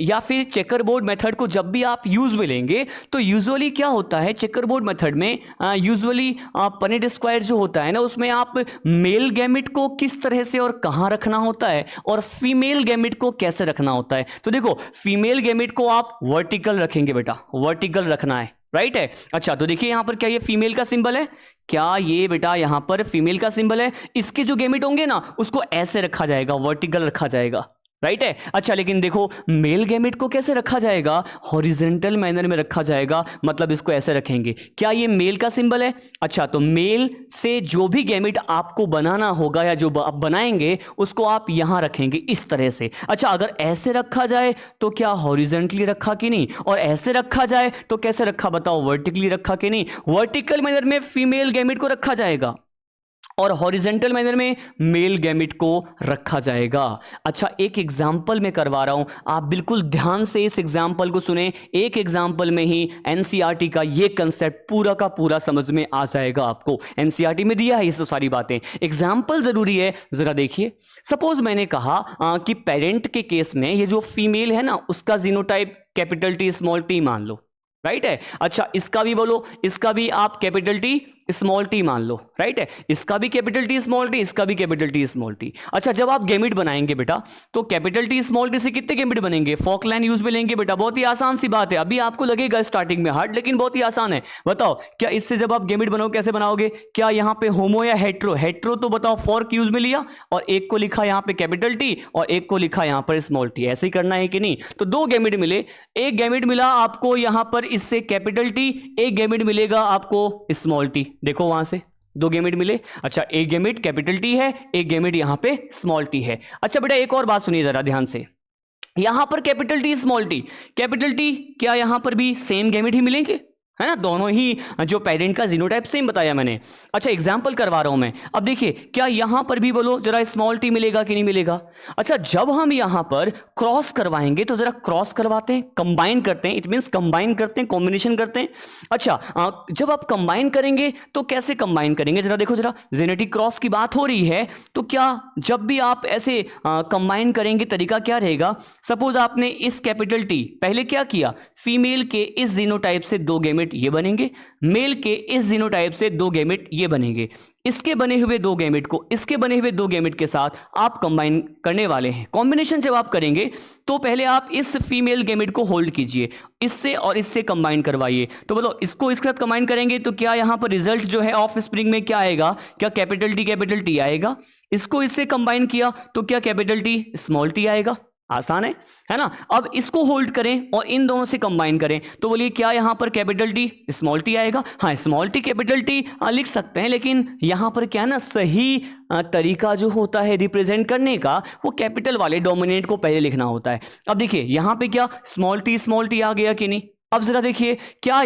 या फिर चेकरबोर्ड मेथड को जब भी आप यूज में लेंगे तो यूजुअली क्या होता है, चेकरबोर्ड मेथड में यूजुअली पन्नेट स्क्वायर जो होता है ना उसमें आप मेल गैमेट को किस तरह से और कहां रखना होता है और फीमेल गैमेट को कैसे रखना होता है। तो देखो, फीमेल गैमेट को आप वर्टिकल रखेंगे बेटा, वर्टिकल रखना है, राइट है। अच्छा, तो देखिए यहां पर क्या ये फीमेल का सिंबल है? क्या ये बेटा यहां पर फीमेल का सिंबल है? इसके जो गैमेट होंगे ना उसको ऐसे रखा जाएगा, वर्टिकल रखा जाएगा, राइट है। अच्छा, लेकिन देखो मेल गैमेट को कैसे रखा जाएगा? हॉरिजॉन्टल मैनर में रखा जाएगा, मतलब इसको ऐसे रखेंगे। क्या ये मेल का सिंबल है? अच्छा, तो मेल से जो भी गैमेट आपको बनाना होगा या जो आप बनाएंगे उसको आप यहां रखेंगे इस तरह से। अच्छा, अगर ऐसे रखा जाए तो क्या हॉरिजॉन्टली रखा कि नहीं, और ऐसे रखा जाए तो कैसे रखा बताओ? वर्टिकली रखा कि नहीं? वर्टिकल मैनर में फीमेल गैमेट को रखा जाएगा और हॉरिजॉन्टल मैनर में मेल गैमेट को रखा जाएगा। अच्छा, एक एग्जाम्पल मैं करवा रहा हूं, आप बिल्कुल ध्यान से इस एग्जाम्पल को सुने। एक एग्जाम्पल में ही एनसीईआरटी का ये कंसेप्ट पूरा का पूरा समझ में आ जाएगा आपको। एनसीईआरटी में दिया है ये सब सारी बातें, एग्जाम्पल जरूरी है। जरा देखिए, सपोज मैंने कहा कि पेरेंट के केस में ये जो फीमेल है ना उसका genotype capital T small T मान लो, राइट है। अच्छा, इसका भी बोलो, इसका भी आप कैपिटल टी स्मॉल टी मान लो, राइट है। इसका भी कैपिटल टी स्मॉल टी, इसका भी कैपिटल टी स्मॉल टी। अच्छा, जब आप गैमेट बनाएंगे बेटा तो कैपिटल टी स्मॉल टी से कितने गैमेट बनेंगे? फॉकलैंड यूज में लेंगे बेटा, बहुत ही आसान सी बात है। अभी आपको लगेगा स्टार्टिंग में हार्ड, लेकिन बहुत ही आसान है। बताओ, क्या इससे जब आप गैमेट बनाओगे कैसे बनाओगे? क्या यहाँ पे होमो या हेट्रो? हेट्रो तो बताओ फॉर्क यूज में लिया और एक को लिखा यहाँ पे कैपिटल टी और एक को लिखा यहाँ पर स्मॉल टी, ऐसे ही करना है कि नहीं? तो दो गैमेट मिले, एक गैमेट मिला आपको यहाँ पर इससे कैपिटल टी, एक गैमेट मिलेगा आपको स्मॉल टी। देखो वहां से दो गैमेट मिले। अच्छा, एक गैमेट कैपिटल टी है, एक गैमेट यहां पे स्मॉल टी है। अच्छा बेटा, एक और बात सुनिए जरा ध्यान से, यहां पर capital T small T, capital T क्या यहां पर भी सेम गैमेट ही मिलेंगे? है ना, दोनों ही जो पेरेंट का जीनोटाइप सेम बताया मैंने। अच्छा एग्जाम्पल करवा रहा हूं मैं। अब देखिए क्या यहां पर भी बोलो जरा स्मॉल टी मिलेगा कि नहीं मिलेगा। अच्छा जब हम यहां पर क्रॉस करवाएंगे तो जरा क्रॉस करवाते हैं, कंबाइन करते हैं, इट मींस कंबाइन करते हैं, कॉम्बिनेशन करते हैं। अच्छा जब आप कंबाइन करेंगे तो कैसे कंबाइन करेंगे, जरा देखो, जरा जेनेटिक क्रॉस की बात हो रही है तो क्या जब भी आप ऐसे कंबाइन करेंगे तरीका क्या रहेगा। सपोज आपने इस कैपिटल टी पहले क्या किया, फीमेल के इस जीनोटाइप से 2 गैमेट ये बनेंगे, मेल के इस जीनोटाइप से 2 गैमेट ये बनेंगे। इसके बने हुए 2 गैमेट को इसके बने हुए 2 गैमेट के साथ आप कंबाइन करने वाले हैं। कॉम्बिनेशन जब आप करेंगे तो पहले आप इस फीमेल गैमेट को होल्ड कीजिए, इससे और इससे कंबाइन करवाइए। तो बोलो इसको इसके साथ कंबाइन करेंगे तो क्या यहां पर रिजल्ट जो है ऑफ स्प्रिंग में क्या आएगा, क्या कैपिटल टी आएगा। इसको इससे कंबाइन किया तो क्या कैपिटल टी स्मॉल टी आएगा। आसान है ना। अब इसको होल्ड करें और इन दोनों से कंबाइन करें तो बोलिए क्या यहां पर कैपिटल टी स्मॉल टी आएगा। हाँ स्मॉल टी कैपिटल टी लिख सकते हैं, लेकिन यहां पर क्या ना सही तरीका जो होता है रिप्रेजेंट करने का वो कैपिटल वाले डोमिनेंट को पहले लिखना होता है। अब देखिए यहां पे क्या स्मॉल टी आ गया कि नहीं। अब जरा देखिए क्या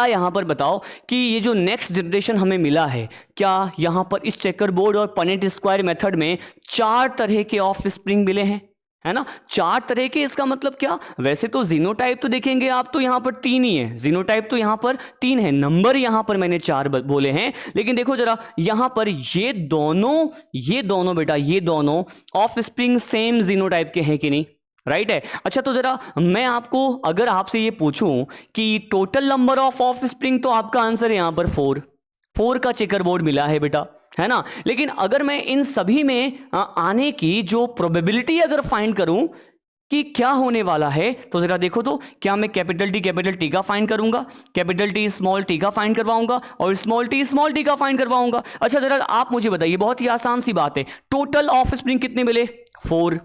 यहां पर बताओ कि ये जो नेक्स्ट जनरेशन हमें मिला है, क्या यहां पर इस चेकर बोर्ड और पनेट स्क्वायर मेथड में 4 तरह के ऑफ स्प्रिंग मिले हैं, है ना। 4 तरह के, इसका मतलब क्या, वैसे तो जीनोटाइप तो देखेंगे आप तो यहां पर 3 ही है, जीनोटाइप तो यहां पर 3 है, नंबर यहां पर मैंने 4 बोले हैं। लेकिन देखो जरा यहां पर ये दोनों बेटा ये दोनों ऑफ स्प्रिंग सेम जीनोटाइप के हैं कि नहीं, राइट है। अच्छा तो जरा मैं आपको अगर आपसे ये पूछूं कि टोटल नंबर ऑफ स्प्रिंग, तो आपका आंसर है यहां पर 4 का चेकर बोर्ड मिला है बेटा, है ना। लेकिन अगर मैं इन सभी में आने की जो प्रोबेबिलिटी अगर फाइंड करूं कि क्या होने वाला है, तो जरा देखो तो क्या मैं कैपिटल टी का फाइंड करूंगा, कैपिटल टी स्मॉल टी का फाइंड करवाऊंगा और स्मॉल टी का फाइंड करवाऊंगा। अच्छा जरा आप मुझे बताइए, बहुत ही आसान सी बात है, टोटल ऑफ स्प्रिंग कितने मिले, 4।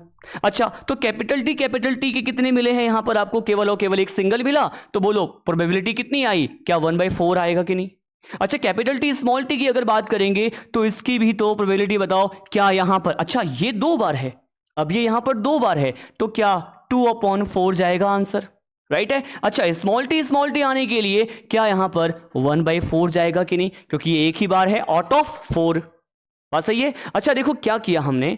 अच्छा तो कैपिटल टी के कितने मिले हैं यहां पर आपको, केवल और केवल एक सिंगल मिला, तो बोलो प्रोबेबिलिटी कितनी आई, क्या 1/4 आएगा कि नहीं। अच्छा कैपिटल टी स्मॉल टी की अगर बात करेंगे तो इसकी भी तो प्रोबेबिलिटी बताओ, क्या यहां पर, अच्छा ये 2 बार है, अब ये यहां पर 2 बार है तो क्या 2/4 जाएगा आंसर, राइट है। अच्छा स्मॉल टी आने के लिए क्या यहां पर 1/4 जाएगा कि नहीं, क्योंकि ये एक ही बार है आउट ऑफ 4, बात सही है। अच्छा देखो क्या किया हमने,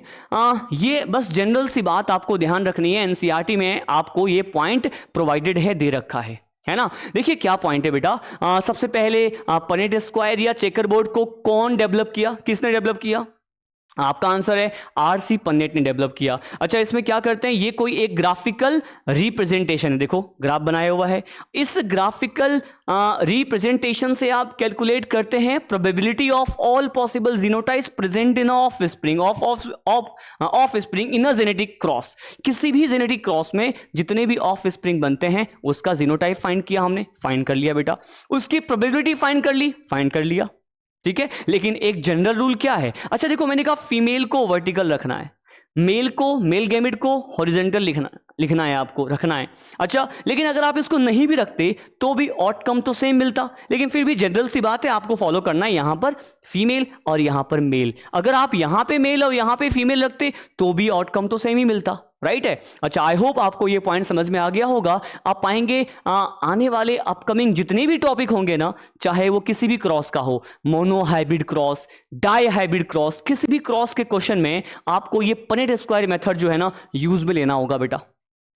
ये बस जनरल सी बात आपको ध्यान रखनी है, एनसीईआरटी में आपको ये पॉइंट प्रोवाइडेड है, दे रखा है ना। देखिए क्या पॉइंट है बेटा, सबसे पहले पनेट स्क्वायर या चेकर बोर्ड को कौन डेवलप किया, किसने डेवलप किया, आपका आंसर है आरसी पन्नेट ने डेवलप किया। अच्छा इसमें क्या करते हैं, ये कोई एक ग्राफिकल रिप्रेजेंटेशन है, देखो ग्राफ बनाया हुआ है, इस ग्राफिकल रिप्रेजेंटेशन से आप कैलकुलेट करते हैं probability of all possible genotypes present in of spring in a genetic cross. किसी भी जेनेटिक क्रॉस में जितने भी ऑफ स्प्रिंग बनते हैं उसका जीनोटाइप फाइंड किया हमने, फाइंड कर लिया बेटा, उसकी प्रोबेबिलिटी फाइंड कर लिया, ठीक है। लेकिन एक जनरल रूल क्या है, अच्छा देखो मैंने कहा फीमेल को वर्टिकल रखना है, मेल गैमेट को हॉरिजॉन्टल लिखना है, आपको रखना है। अच्छा लेकिन अगर आप इसको नहीं भी रखते तो भी आउटकम तो सेम मिलता, लेकिन फिर भी जनरल सी बात है आपको फॉलो करना है, यहां पर फीमेल और यहां पर मेल, अगर आप यहां पे मेल और यहां पे फीमेल रखते तो भी आउटकम तो सेम ही मिलता, राइट है। अच्छा आई होप आपको ये पॉइंट समझ में आ गया होगा। आप पाएंगे आने वाले अपकमिंग जितने भी टॉपिक होंगे ना, चाहे वो किसी भी क्रॉस का हो, monohybrid cross, dihybrid cross, किसी भी क्रॉस के क्वेश्चन में आपको ये पनेट स्क्वायर मेथड जो है ना यूज में लेना होगा बेटा,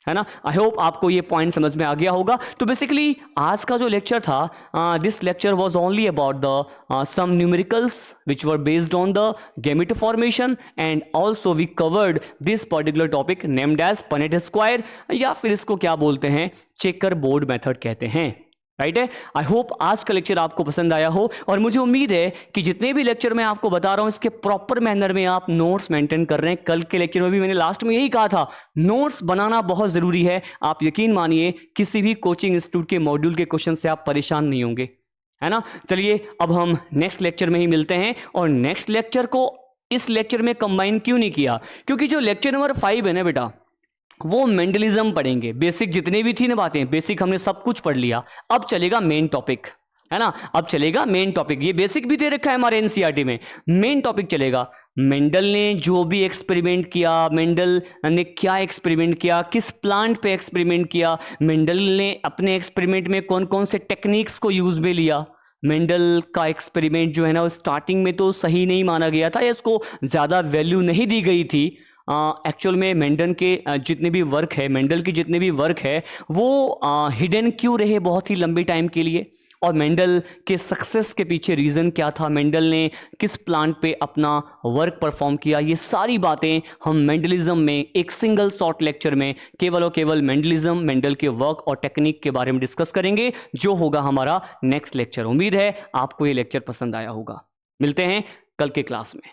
है ना। आई होप आपको ये पॉइंट समझ में आ गया होगा। तो बेसिकली आज का जो लेक्चर था, this lecture was only about the some numericals which were based on the gamete formation, and also we covered this particular topic named as Punnett square, या फिर इसको क्या बोलते हैं, चेकर बोर्ड मेथड कहते हैं, राइट है। आई होप आज का लेक्चर आपको पसंद आया हो, और मुझे उम्मीद है कि जितने भी लेक्चर मैं आपको बता रहा हूं इसके प्रॉपर मैनर में आप नोट्स मेंटेन कर रहे हैं। कल के लेक्चर में भी मैंने लास्ट में यही कहा था, नोट्स बनाना बहुत जरूरी है। आप यकीन मानिए किसी भी कोचिंग इंस्टीट्यूट के मॉड्यूल के क्वेश्चन से आप परेशान नहीं होंगे, है ना। चलिए अब हम नेक्स्ट लेक्चर में ही मिलते हैं, और नेक्स्ट लेक्चर को इस लेक्चर में कंबाइन क्यों नहीं किया, क्योंकि जो लेक्चर नंबर 5 है ना बेटा, वो मेंडलिज्म पढ़ेंगे, बेसिक जितने भी थी ना बातें, बेसिक हमने सब कुछ पढ़ लिया, अब चलेगा मेन टॉपिक। है ना। अब चलेगा मेन टॉपिक, ये बेसिक भी दे रखा है हमारे एनसीईआरटी में। मेन टॉपिक चलेगा, मेंडल ने जो भी एक्सपेरिमेंट किया, मेंडल ने क्या एक्सपेरिमेंट किया, किस प्लांट पे एक्सपेरिमेंट किया, मेंडल ने अपने एक्सपेरिमेंट में कौन कौन से टेक्निक्स को यूज में लिया। मेंडल का एक्सपेरिमेंट जो है ना, वो स्टार्टिंग में तो सही नहीं माना गया था या इसको ज़्यादा वैल्यू नहीं दी गई थी। एक्चुअल में मेंडल के जितने भी वर्क है, मेंडल के जितने भी वर्क है वो हिडन क्यों रहे बहुत ही लंबी टाइम के लिए, और मेंडल के सक्सेस के पीछे रीज़न क्या था, मेंडल ने किस प्लांट पे अपना वर्क परफॉर्म किया, ये सारी बातें हम मेंडलिज्म में एक सिंगल शॉर्ट लेक्चर में केवल और केवल मेंडलिज्म, मेंडल के वर्क और टेक्निक के बारे में डिस्कस करेंगे, जो होगा हमारा नेक्स्ट लेक्चर। उम्मीद है आपको ये लेक्चर पसंद आया होगा। मिलते हैं कल के क्लास में।